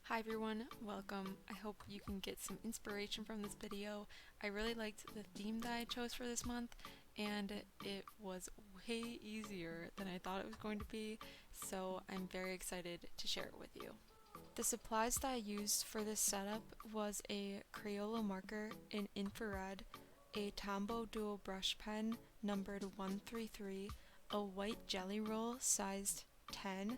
Hi everyone, welcome. I hope you can get some inspiration from this video. I really liked the theme that I chose for this month, and it was way easier than I thought it was going to be, so I'm very excited to share it with you. The supplies that I used for this setup was a Crayola marker in infrared, a Tombow dual brush pen numbered 133, a white jelly roll sized 10,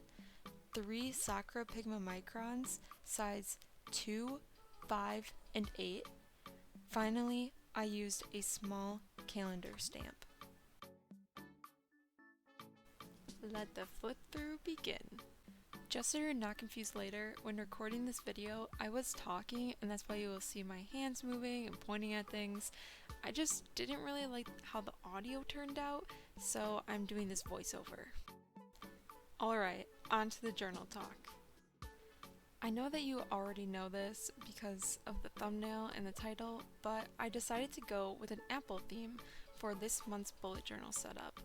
3 Sakura Pigma Microns, size 2, 5, and 8. Finally, I used a small calendar stamp. Let the flip through begin. Just so you're not confused later, when recording this video, I was talking, and that's why you will see my hands moving and pointing at things. I just didn't really like how the audio turned out, so I'm doing this voiceover. Alright, on to the journal talk. I know that you already know this because of the thumbnail and the title, but I decided to go with an apple theme for this month's bullet journal setup.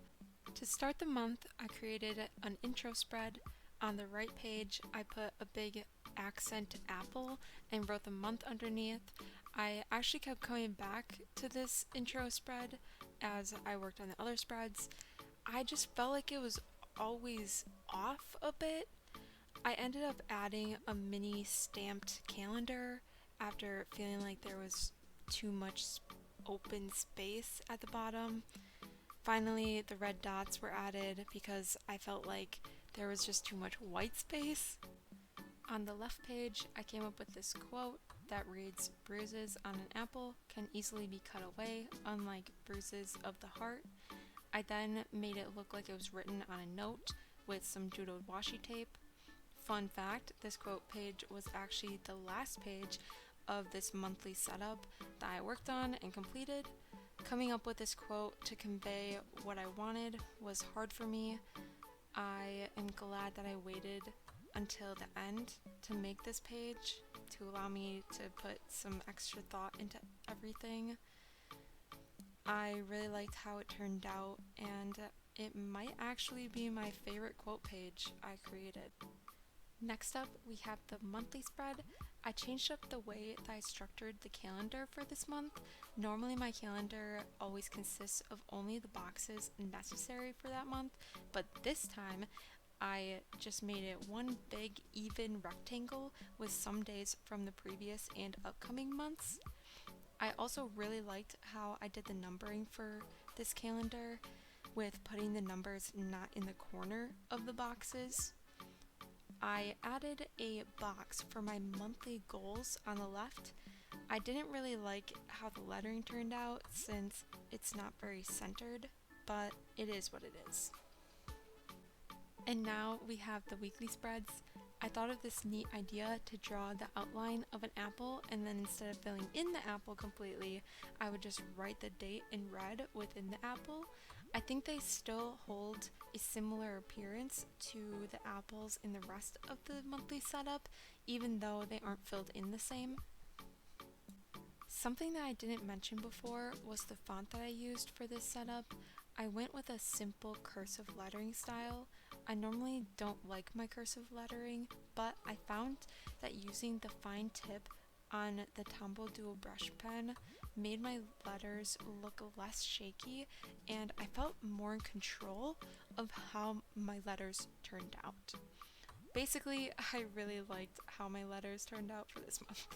To start the month, I created an intro spread. On the right page, I put a big accent apple and wrote the month underneath. I actually kept coming back to this intro spread as I worked on the other spreads. I just felt like it was always off a bit. I ended up adding a mini stamped calendar after feeling like there was too much open space at the bottom. Finally, the red dots were added because I felt like there was just too much white space. On the left page, I came up with this quote that reads, "Bruises on an apple can easily be cut away, unlike bruises of the heart." I then made it look like it was written on a note with some doodled washi tape. Fun fact, this quote page was actually the last page of this monthly setup that I worked on and completed. Coming up with this quote to convey what I wanted was hard for me. I am glad that I waited until the end to make this page to allow me to put some extra thought into everything. I really liked how it turned out, and it might actually be my favorite quote page I created. Next up, we have the monthly spread. I changed up the way that I structured the calendar for this month. Normally my calendar always consists of only the boxes necessary for that month, but this time I just made it one big even rectangle with some days from the previous and upcoming months. I also really liked how I did the numbering for this calendar with putting the numbers not in the corner of the boxes. I added a box for my monthly goals on the left. I didn't really like how the lettering turned out since it's not very centered, but it is what it is. And now we have the weekly spreads. I thought of this neat idea to draw the outline of an apple, and then instead of filling in the apple completely, I would just write the date in red within the apple. I think they still hold a similar appearance to the apples in the rest of the monthly setup, even though they aren't filled in the same. Something that I didn't mention before was the font that I used for this setup. I went with a simple cursive lettering style. I normally don't like my cursive lettering, but I found that using the fine tip on the Tombow dual brush pen made my letters look less shaky, and I felt more in control of how my letters turned out. Basically, I really liked how my letters turned out for this month.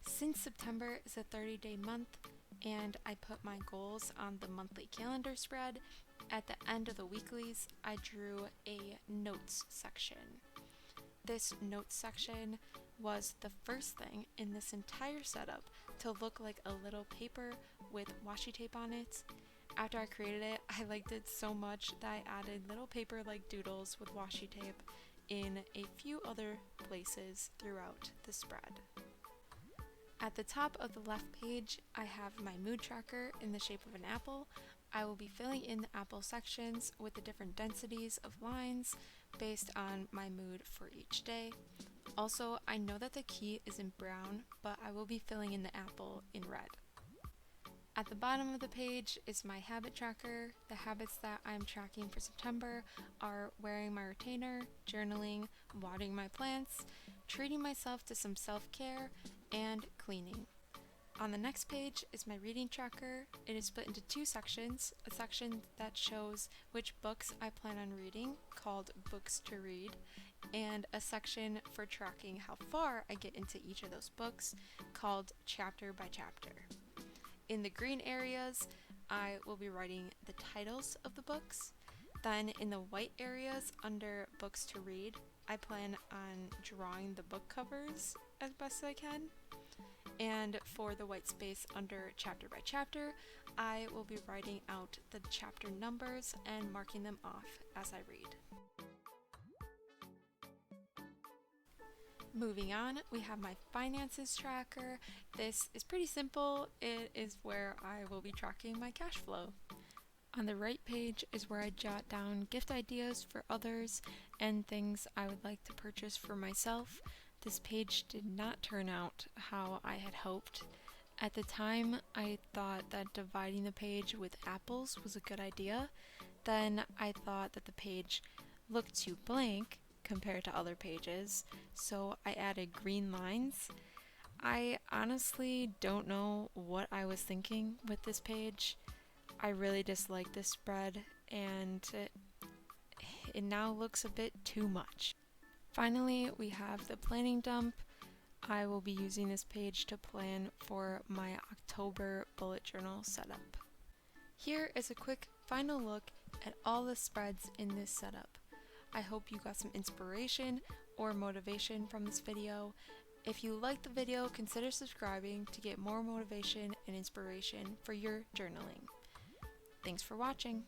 Since September is a 30-day month, and I put my goals on the monthly calendar spread, at the end of the weeklies, I drew a notes section. This notes section was the first thing in this entire setup to look like a little paper with washi tape on it. After I created it, I liked it so much that I added little paper-like doodles with washi tape in a few other places throughout the spread. At the top of the left page, I have my mood tracker in the shape of an apple. I will be filling in the apple sections with the different densities of lines based on my mood for each day. Also, I know that the key is in brown, but I will be filling in the apple in red. At the bottom of the page is my habit tracker. The habits that I'm tracking for September are wearing my retainer, journaling, watering my plants, treating myself to some self-care, and cleaning. On the next page is my reading tracker. It is split into two sections, a section that shows which books I plan on reading, called Books to Read, and a section for tracking how far I get into each of those books, called Chapter by Chapter. In the green areas, I will be writing the titles of the books. Then in the white areas under Books to Read, I plan on drawing the book covers as best I can. And for the white space under Chapter by Chapter, I will be writing out the chapter numbers and marking them off as I read. Moving on, we have my finances tracker. This is pretty simple. It is where I will be tracking my cash flow. On the right page is where I jot down gift ideas for others and things I would like to purchase for myself. This page did not turn out how I had hoped. At the time, I thought that dividing the page with apples was a good idea. Then I thought that the page looked too blank compared to other pages, so I added green lines. I honestly don't know what I was thinking with this page. I really dislike this spread, and it now looks a bit too much. Finally, we have the planning dump. I will be using this page to plan for my October bullet journal setup. Here is a quick final look at all the spreads in this setup. I hope you got some inspiration or motivation from this video. If you liked the video, consider subscribing to get more motivation and inspiration for your journaling. Thanks for watching.